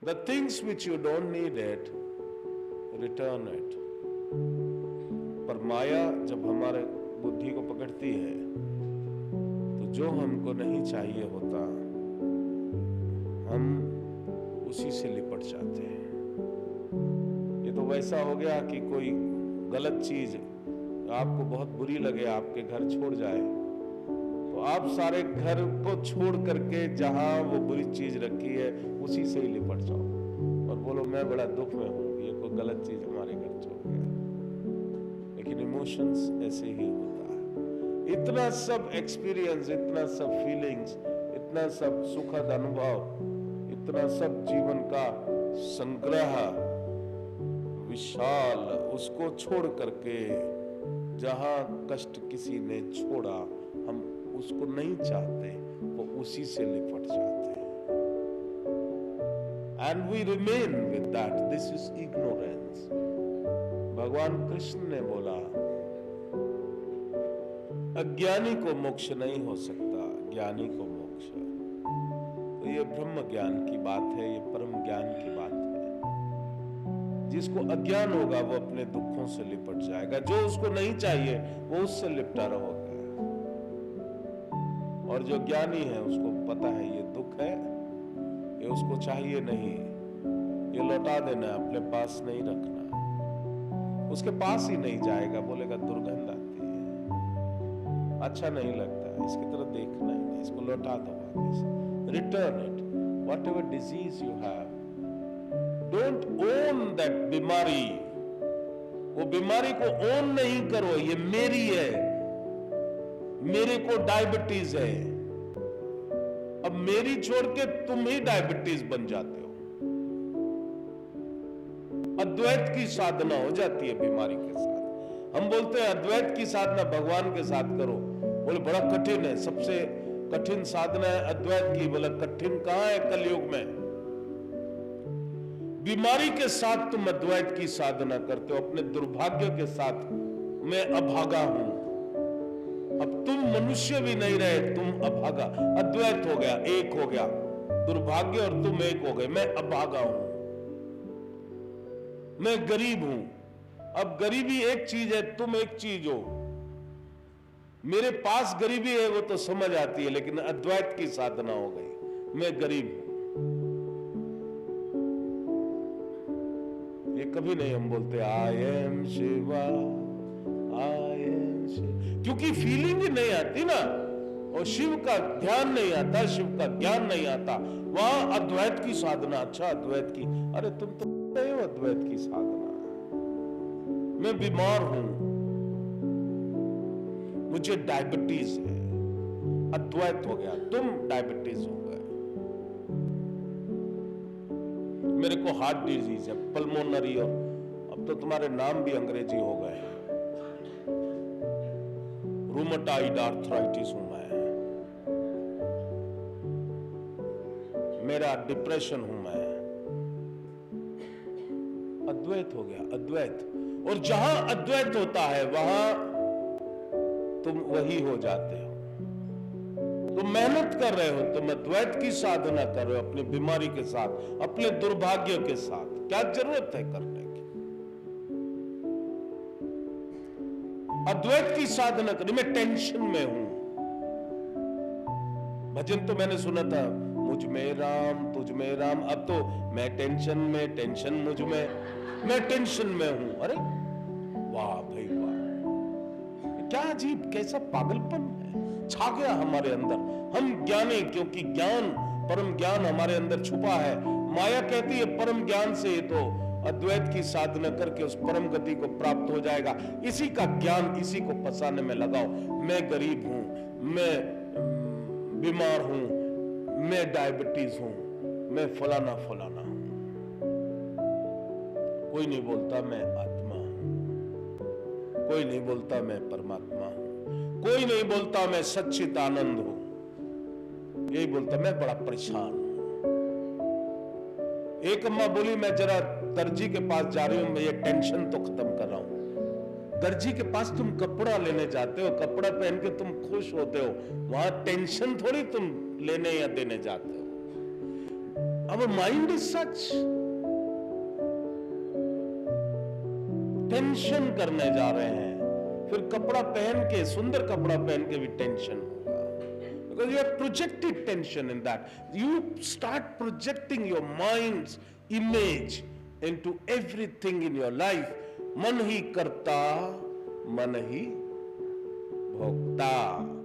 The things which you don't need it, return it. पर माया जब हमारे बुद्धि को पकड़ती है तो जो हमको नहीं चाहिए होता हम उसी से लिपट जाते हैं। ये तो वैसा हो गया कि कोई गलत चीज आपको बहुत बुरी लगे, आपके घर छोड़ जाए, तो आप सारे घर को छोड़ करके जहां वो बुरी चीज रखी है उसी से ही लिपट जाओ और बोलो मैं बड़ा दुख में हूं, ये कोई गलत चीज हमारे घर छोड़ गया। लेकिन इमोशंस ऐसे ही होता है। इतना सब एक्सपीरियंस, इतना सब फीलिंग्स, इतना सब सुखद अनुभव, इतना सब जीवन का संग्रह विशाल, उसको छोड़ करके जहां कष्ट किसी ने छोड़ा हम उसको नहीं चाहते, वो उसी से लिपट जाते हैं। And we remain with that. This is ignorance. भगवान कृष्ण ने बोला अज्ञानी को मोक्ष नहीं हो सकता, ज्ञानी को मोक्ष। तो ये ब्रह्म ज्ञान की बात है, ये परम ज्ञान की बात है। जिसको अज्ञान होगा वो अपने दुखों से लिपट जाएगा, जो उसको नहीं चाहिए वो उससे लिपटा रहेगा। और जो ज्ञानी है उसको पता है ये दुख है, ये उसको चाहिए नहीं, ये लौटा देना, अपने पास नहीं रखना। उसके पास ही नहीं जाएगा, बोलेगा दुर्गंध आती है, अच्छा नहीं लगता, इसकी तरफ देखना ही नहीं, इसको लौटा दो वापस। Return it. What ever disease you have, don't own that बीमारी। वो बीमारी को ओन नहीं करो, ये मेरी है, मेरे को डायबिटीज है। अब मेरी छोड़ के तुम ही डायबिटीज बन जाते हो। अद्वैत की साधना हो जाती है बीमारी के साथ। हम बोलते हैं अद्वैत की साधना भगवान के साथ करो, बोले बड़ा कठिन है, सबसे कठिन साधना है अद्वैत की। बोला कठिन कहां है कलयुग में। बीमारी के साथ तुम अद्वैत की साधना करते हो, अपने दुर्भाग्य के साथ मैं अभागा हूं। अब तुम मनुष्य भी नहीं रहे, तुम अभागा। अद्वैत हो गया, एक हो गया, दुर्भाग्य और तुम एक हो गए। मैं अभागा हूं, मैं गरीब हूं। अब गरीबी एक चीज है, तुम एक चीज हो। मेरे पास गरीबी है वो तो समझ आती है, लेकिन अद्वैत की साधना हो गई, मैं गरीब हूं। ये कभी नहीं हम बोलते I am Shiva, I am Shiv, क्योंकि फीलिंग ही नहीं आती ना, और शिव का ध्यान नहीं आता, शिव का ज्ञान नहीं आता। वहां अद्वैत की साधना, अच्छा अद्वैत की, अरे तुम तो नहीं हो अद्वैत की साधना। मैं बीमार हूं, मुझे डायबिटीज है, अद्वैत हो गया, तुम डायबिटीज हो गए। मेरे को हार्ट डिजीज है, पल्मोनरी, और अब तो तुम्हारे नाम भी अंग्रेजी हो गए, रूमेटॉइड आर्थराइटिस हूं मैं, मेरा डिप्रेशन हूं मैं। अद्वैत हो गया, अद्वैत। और जहां अद्वैत होता है वहां तुम वही हो जाते हो। तुम मेहनत कर रहे हो, तुम अद्वैत की साधना कर रहे हो अपनी बीमारी के साथ, अपने दुर्भाग्य के साथ। क्या जरूरत है करने की? अद्वैत की साधना करी। मैं टेंशन में हूं, भजन तो मैंने सुना था, मुझ में राम तुझ में राम। अब तो मैं टेंशन में, टेंशन मुझ में, मैं टेंशन में हूं। अरे वाह भाई वाह, क्या अजीब, कैसा पागलपन है छा गया हमारे अंदर। हम ज्ञानी, क्योंकि ज्ञान, परम ज्ञान हमारे अंदर छुपा है। माया कहती है परम ज्ञान से तो अद्वैत की साधना करके उस परम गति को प्राप्त हो जाएगा। इसी का ज्ञान, इसी को फंसाने में लगाओ। मैं गरीब हूं, मैं बीमार हूं, मैं डायबिटीज हूं, मैं फलाना फलाना हूं। कोई नहीं बोलता मैं आत्मा हूं, कोई नहीं बोलता मैं परमात्मा हूं, कोई नहीं बोलता मैं सच्चित आनंद हूं। यही बोलता मैं बड़ा परेशान हूं। एक अम्मा बोली मैं जरा दर्जी के पास जा रही हूं, मैं ये टेंशन तो खत्म कर रहा हूं। दर्जी के पास तुम कपड़ा लेने जाते हो, कपड़ा पहन के तुम खुश होते हो, वहां टेंशन थोड़ी तुम लेने या देने जाते हो। Our mind is such. Tension करने जा रहे हैं, फिर कपड़ा पहन के, सुंदर कपड़ा पहन के भी टेंशन होगा, because you have projected tension in that. You start projecting your mind's image into everything in your life. मन ही करता, मन ही भोगता.